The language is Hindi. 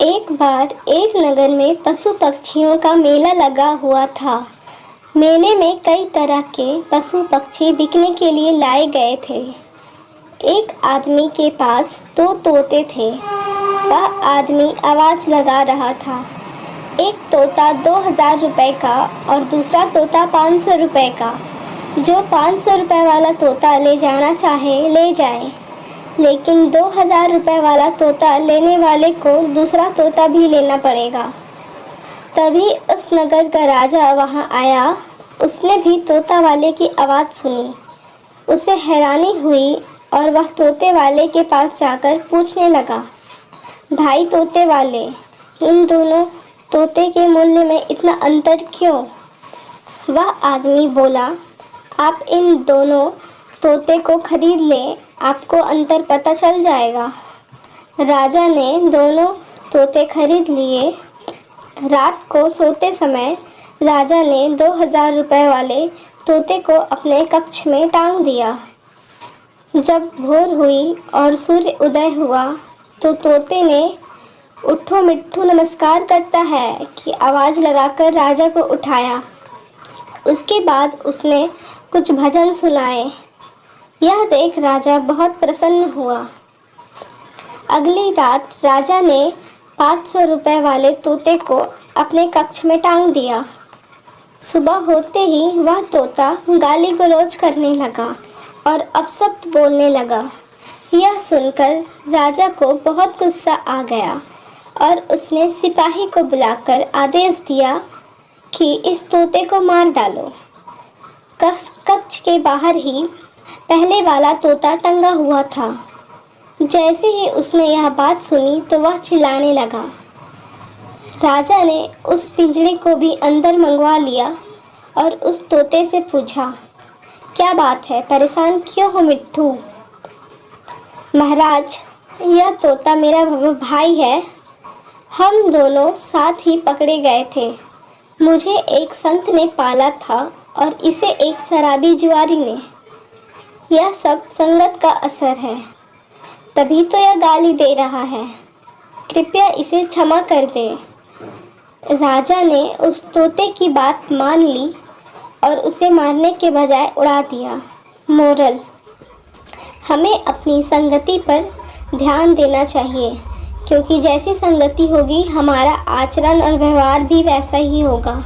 एक बार एक नगर में पशु पक्षियों का मेला लगा हुआ था। मेले में कई तरह के पशु पक्षी बिकने के लिए लाए गए थे। एक आदमी के पास दो तोते थे। वह आदमी आवाज़ लगा रहा था, एक तोता 2000 रुपये का और दूसरा तोता 500 रुपये का। जो 500 रुपये वाला तोता ले जाना चाहे ले जाए, लेकिन 2000 रुपये वाला तोता लेने वाले को दूसरा तोता भी लेना पड़ेगा। तभी उस नगर का राजा वहाँ आया। उसने भी तोता वाले की आवाज़ सुनी। उसे हैरानी हुई और वह तोते वाले के पास जाकर पूछने लगा, भाई तोते वाले, इन दोनों तोते के मूल्य में इतना अंतर क्यों? वह आदमी बोला, आप इन दोनों तोते को खरीद लें, आपको अंतर पता चल जाएगा। राजा ने दोनों तोते खरीद लिए। रात को सोते समय राजा ने 2000 रुपये वाले तोते को अपने कक्ष में टांग दिया। जब भोर हुई और सूर्य उदय हुआ तो तोते ने उठो मिट्ठू नमस्कार करता है की आवाज़ लगाकर राजा को उठाया। उसके बाद उसने कुछ भजन सुनाए। यह देख राजा बहुत प्रसन्न हुआ। अगली रात राजा ने 500 रुपये वाले तोते को अपने कक्ष में टांग दिया। सुबह होते ही वह तोता गाली गलौज करने लगा और अपशब्द बोलने लगा। यह सुनकर राजा को बहुत गुस्सा आ गया और उसने सिपाही को बुलाकर आदेश दिया कि इस तोते को मार डालो। कक्ष के बाहर ही पहले वाला तोता टंगा हुआ था। जैसे ही उसने यह बात सुनी तो वह चिल्लाने लगा। राजा ने उस पिंजरे को भी अंदर मंगवा लिया और उस तोते से पूछा, क्या बात है, परेशान क्यों हो मिट्ठू? महाराज, यह तोता मेरा भाई है। हम दोनों साथ ही पकड़े गए थे। मुझे एक संत ने पाला था और इसे एक शराबी जुआरी ने। यह सब संगत का असर है, तभी तो यह गाली दे रहा है। कृपया इसे क्षमा कर दे। राजा ने उस तोते की बात मान ली और उसे मारने के बजाय उड़ा दिया। मोरल: हमें अपनी संगति पर ध्यान देना चाहिए, क्योंकि जैसी संगति होगी हमारा आचरण और व्यवहार भी वैसा ही होगा।